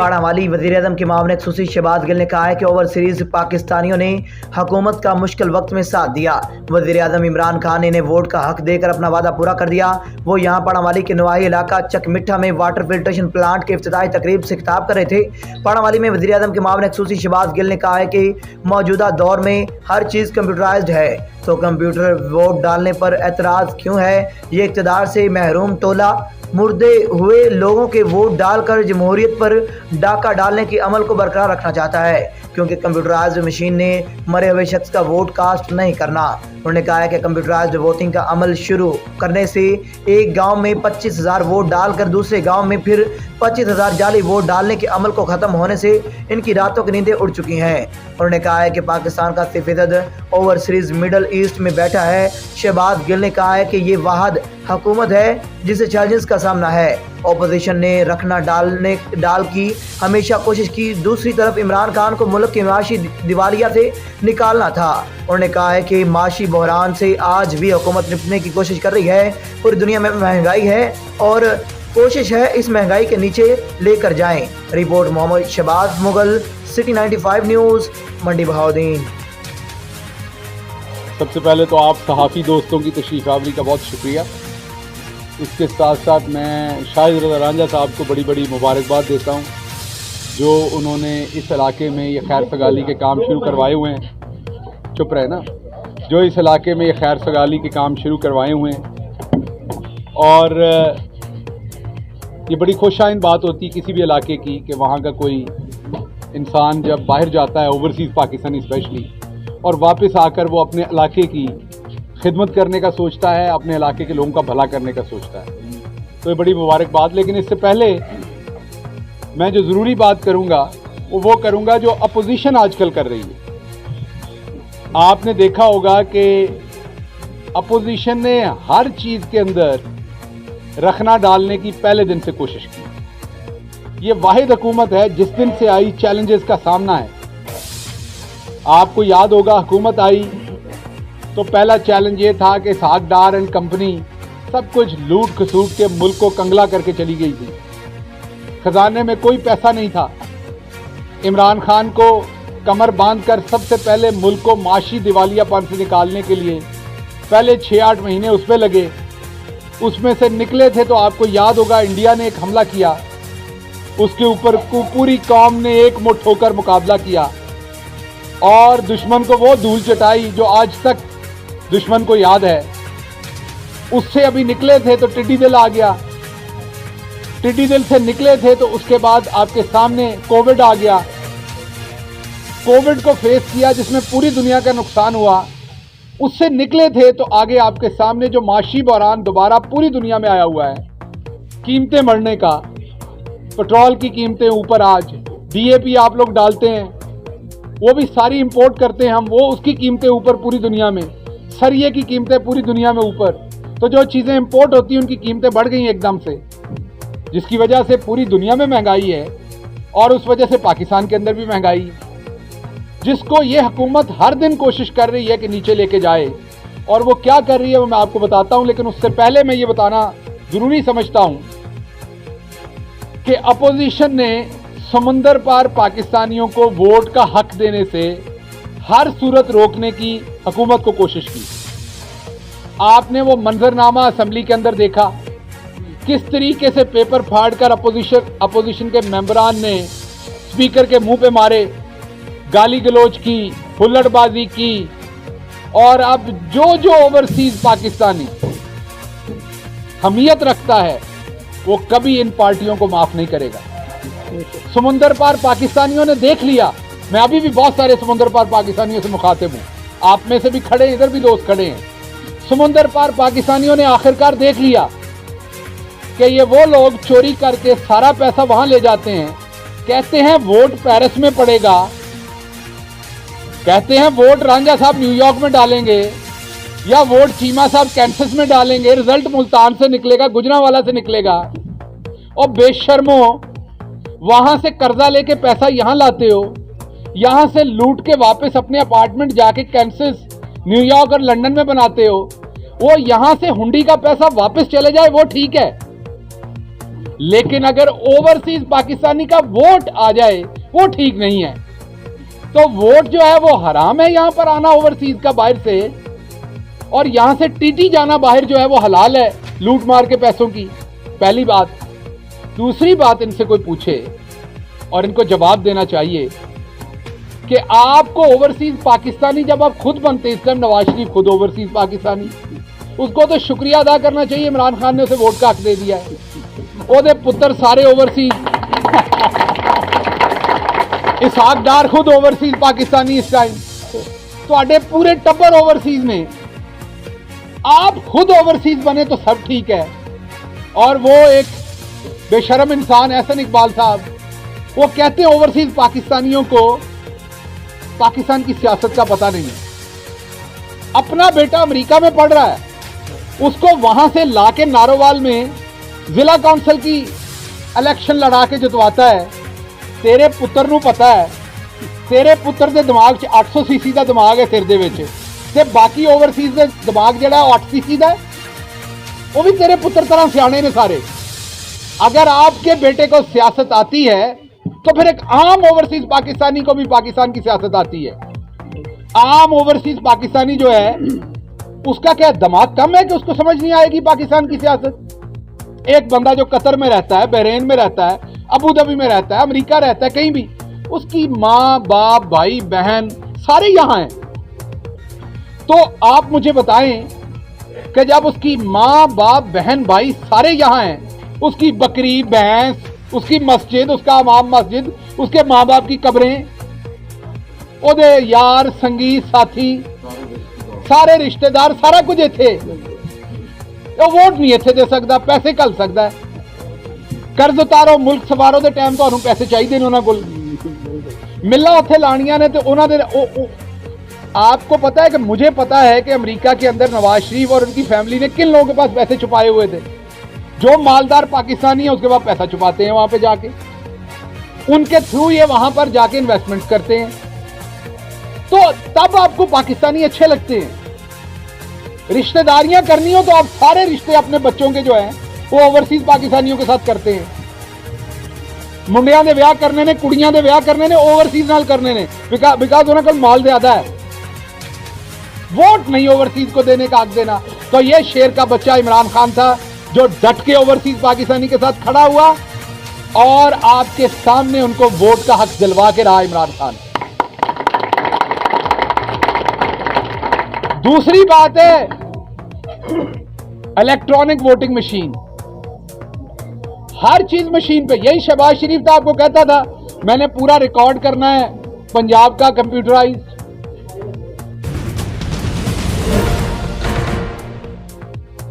पाड़ावाली वज़ीर-ए-आज़म के मामले खुसूसी शहबाज गिल ने कहा है कि ओवरसीज पाकिस्तानियों ने हुकूमत का मुश्किल वक्त में साथ दिया। वज़ीर-ए-आज़म इमरान खान ने इन्हें वोट का हक देकर अपना वादा पूरा कर दिया। वो यहाँ पाड़ावाली के नवाही इलाका चकमिट्ठा में वाटर फिल्ट्रेशन प्लांट के इफ्तिताही तकरीब से खिताब कर रहे थे। पाड़ावाली में वज़ीर-ए-आज़म के मामले खुसूसी शहबाज गिल ने कहा है कि मौजूदा दौर में हर चीज़ कंप्यूटराइज्ड है, तो कंप्यूटर वोट डालने पर एतराज़ क्यों है। ये इक़्तिदार से महरूम टोला मुर्दे हुए लोगों के वोट डालकर जमहूरियत पर डाका डालने के अमल को बरकरार रखना चाहता है, क्योंकि कंप्यूटराइज्ड मशीन ने मरे हुए शख्स का वोट कास्ट नहीं करना। उन्होंने कहा है कि कंप्यूटराइज्ड वोटिंग का अमल शुरू करने से एक गांव में 25,000 वोट डालकर दूसरे गांव में फिर 25,000 जाली वोट डालने के अमल को ख़त्म होने से इनकी रातों की नींदें उड़ चुकी हैं। उन्होंने कहा है कि पाकिस्तान का 80% ओवरसीज मिडल ईस्ट में बैठा है। शहबाज गिल ने कहा है कि ये वाहिद हुकूमत है जिसे चैलेंजेस का सामना है। अपोजिशन ने रखना डाल की हमेशा कोशिश की, दूसरी तरफ इमरान खान को मुल्क की माशी दिवालिया से निकालना था। उन्होंने कहा है कि माशी बहरान से आज भी हुकूमत निपटने की कोशिश कर रही है। पूरी दुनिया में महंगाई है और कोशिश है इस महंगाई के नीचे लेकर जाएं। Report Mohammad Shahbaz Mughal, city 95 news, Mandi Bahauddin. सबसे पहले तो आप सहाफ़ी दोस्तों की तशरीफ़ आवरी का बहुत शुक्रिया। इसके साथ साथ मैं शाहिद रज़ा रांझा साहब को बड़ी बड़ी मुबारकबाद देता हूँ जो उन्होंने इस इलाके में ये खैर सगाली के काम शुरू करवाए हुए हैं। चुप रहे ना। जो इस इलाके में ये खैर सगाली के काम शुरू करवाए हुए हैं, और ये बड़ी खुशाइन बात होती है किसी भी इलाके की कि वहाँ का कोई इंसान जब बाहर जाता है, ओवरसीज़ पाकिस्तानी स्पेशली, और वापस आकर वो अपने इलाके की खिदमत करने का सोचता है, अपने इलाके के लोगों का भला करने का सोचता है, तो ये बड़ी मुबारकबाद। लेकिन इससे पहले मैं जो ज़रूरी बात करूँगा वो करूँगा जो अपोजिशन आजकल कर रही है। आपने देखा होगा कि अपोजिशन ने हर चीज़ के अंदर रखना डालने की पहले दिन से कोशिश की। ये वाहिद हुकूमत है जिस दिन से आई चैलेंजेस का सामना है। आपको याद होगा हुकूमत आई तो पहला चैलेंज ये था कि इसहाक डार एंड कंपनी सब कुछ लूट खसूट के मुल्क को कंगला करके चली गई थी। खजाने में कोई पैसा नहीं था। इमरान खान को कमर बांधकर सबसे पहले मुल्क को माशी दिवालियापन से निकालने के लिए पहले 6-8 महीने उसमें लगे। उसमें से निकले थे तो आपको याद होगा इंडिया ने एक हमला किया, उसके ऊपर पूरी कौम ने एक मुट्ठ होकर मुकाबला किया और दुश्मन को वो धूल चटाई जो आज तक दुश्मन को याद है। उससे अभी निकले थे तो टिड्डी दिल आ गया। टिड्डी दिल से निकले थे तो उसके बाद आपके सामने कोविड आ गया। कोविड को फेस किया जिसमें पूरी दुनिया का नुकसान हुआ। उससे निकले थे तो आगे आपके सामने जो माशी बहरान दोबारा पूरी दुनिया में आया हुआ है, कीमतें बढ़ने का, पेट्रोल की कीमतें ऊपर, आज DAP आप लोग डालते हैं वो भी सारी इंपोर्ट करते हैं हम, वो उसकी कीमतें ऊपर पूरी दुनिया में, सरिये की कीमतें पूरी दुनिया में ऊपर। तो जो चीज़ें इंपोर्ट होती हैं उनकी कीमतें बढ़ गई एकदम से, जिसकी वजह से पूरी दुनिया में महंगाई है और उस वजह से पाकिस्तान के अंदर भी महंगाई है, जिसको ये हुकूमत हर दिन कोशिश कर रही है कि नीचे लेके जाए। और वो क्या कर रही है वो मैं आपको बताता हूँ, लेकिन उससे पहले मैं ये बताना ज़रूरी समझता हूँ कि अपोजिशन ने समुंदर पार पाकिस्तानियों को वोट का हक देने से हर सूरत रोकने की हुकूमत को कोशिश की। आपने वो मंजरनामा असेंबली के अंदर देखा किस तरीके से पेपर फाड़कर अपोजिशन के मेंबरान ने स्पीकर के मुंह पे मारे, गाली गलोच की, हुल्लड़बाजी की। और अब जो ओवरसीज पाकिस्तानी हमियत रखता है वो कभी इन पार्टियों को माफ नहीं करेगा। समुंदर पार पाकिस्तानियों ने देख लिया, मैं अभी भी बहुत सारे समुंदर पार पाकिस्तानियों से मुखातिब हूँ, आप में से भी खड़े हैं, इधर भी दोस्त खड़े हैं। समुंदर पार पाकिस्तानियों ने आखिरकार देख लिया कि ये वो लोग चोरी करके सारा पैसा वहां ले जाते हैं, कहते हैं वोट पेरिस में पड़ेगा, कहते हैं वोट रांझा साहब न्यूयॉर्क में डालेंगे या वोट चीमा साहब कैंसस में डालेंगे, रिजल्ट मुल्तान से निकलेगा, गुजरांवाला से निकलेगा। और बेशर्मो वहां से कर्जा लेके पैसा यहां लाते हो, यहां से लूट के वापस अपने अपार्टमेंट जाके कैंसस, न्यूयॉर्क और लंदन में बनाते हो। वो यहां से हुंडी का पैसा वापस चले जाए वो ठीक है, लेकिन अगर ओवरसीज पाकिस्तानी का वोट आ जाए वो ठीक नहीं है। तो वोट जो है वो हराम है, यहां पर आना ओवरसीज का बाहर से, और यहां से टीटी जाना बाहर जो है वो हलाल है लूट मार के पैसों की। पहली बात। दूसरी बात, इनसे कोई पूछे और इनको जवाब देना चाहिए कि आपको ओवरसीज पाकिस्तानी जब आप खुद बनते, इस टाइम नवाज शरीफ खुद ओवरसीज पाकिस्तानी, उसको तो शुक्रिया अदा करना चाहिए, इमरान खान ने उसे वोट का हक दे दिया है। ओदे पुत्र सारे ओवरसीज, इसहाक डार खुद ओवरसीज पाकिस्तानी इस टाइम, तो पूरे टब्बर ओवरसीज ने, आप खुद ओवरसीज बने तो सब ठीक है। और वो एक बेशरम इंसान एहसन इकबाल साहब, वो कहते हैं ओवरसीज पाकिस्तानियों को पाकिस्तान की सियासत का पता नहीं है। अपना बेटा अमेरिका में पढ़ रहा है, उसको वहां से लाके नारोवाल में जिला काउंसिल की इलेक्शन लड़ा के जितवाता है। तेरे पुत्र ਨੂੰ पता है, तेरे पुत्र ਦੇ ਦਿਮਾਗ 'ਚ 800 सीसी ਦਾ ਦਿਮਾਗ है सिर ਦੇ ਵਿੱਚ, ਤੇ ਬਾਕੀ ओवरसीज ਦੇ ਦਿਮਾਗ ਜਿਹੜਾ 8 सीसी ਦਾ है, वो भी तेरे पुत्र तरह सियाने ने सारे। अगर आपके बेटे को सियासत आती है तो फिर एक आम ओवरसीज पाकिस्तानी को भी पाकिस्तान की सियासत आती है। आम ओवरसीज पाकिस्तानी जो है उसका क्या दिमाग कम है कि उसको समझ नहीं आएगी पाकिस्तान की सियासत। एक बंदा जो कतर में रहता है, बहरीन में रहता है, अबू धाबी में रहता है, अमेरिका रहता है, कहीं भी, उसकी माँ बाप भाई बहन सारे यहां हैं। तो आप मुझे बताएं कि जब उसकी माँ बाप बहन भाई सारे यहां हैं, उसकी बकरी भैंस, उसकी मस्जिद, उसका इमाम मस्जिद, उसके माँ बाप की कब्रें, ओदे यार संगी साथी सारे रिश्तेदार सारा कुछ इत्थे, वो वोट नहीं इत्थे दे सकता, पैसे घल सकता है। कर्ज उतारो मुल्क सवारो दे टाइम तुहानू पैसे चाहिए ने, उन्हां कोल मिला उत्थे लाणियां ने, तो उन्हां दे आपको पता है कि मुझे पता है कि अमेरिका के अंदर नवाज शरीफ और उनकी फैमिली ने किन लोगों के पास पैसे छुपाए हुए थे। जो मालदार पाकिस्तानी है उसके पास पैसा छुपाते हैं वहां पे जाके, उनके थ्रू ये वहां पर जाके इन्वेस्टमेंट करते हैं। तो तब आपको पाकिस्तानी अच्छे लगते हैं। रिश्तेदारियां करनी हो तो आप सारे रिश्ते अपने बच्चों के जो हैं वो ओवरसीज पाकिस्तानियों के साथ करते हैं। मुंडियां दे विआह करने ने, कुड़ियां दे विआह करने ने ओवरसीज नाल करने ने, बिकॉज उन्होंने कल माल ज्यादा है। वोट नहीं ओवरसीज को देने का हक देना। तो ये शेर का बच्चा इमरान खान था जो डट के ओवरसीज पाकिस्तानी के साथ खड़ा हुआ और आपके सामने उनको वोट का हक दिलवा के रहा इमरान खान। दूसरी बात है इलेक्ट्रॉनिक वोटिंग मशीन, हर चीज मशीन पे। यही शहबाज शरीफ था, आपको कहता था मैंने पूरा रिकॉर्ड करना है पंजाब का कंप्यूटराइज,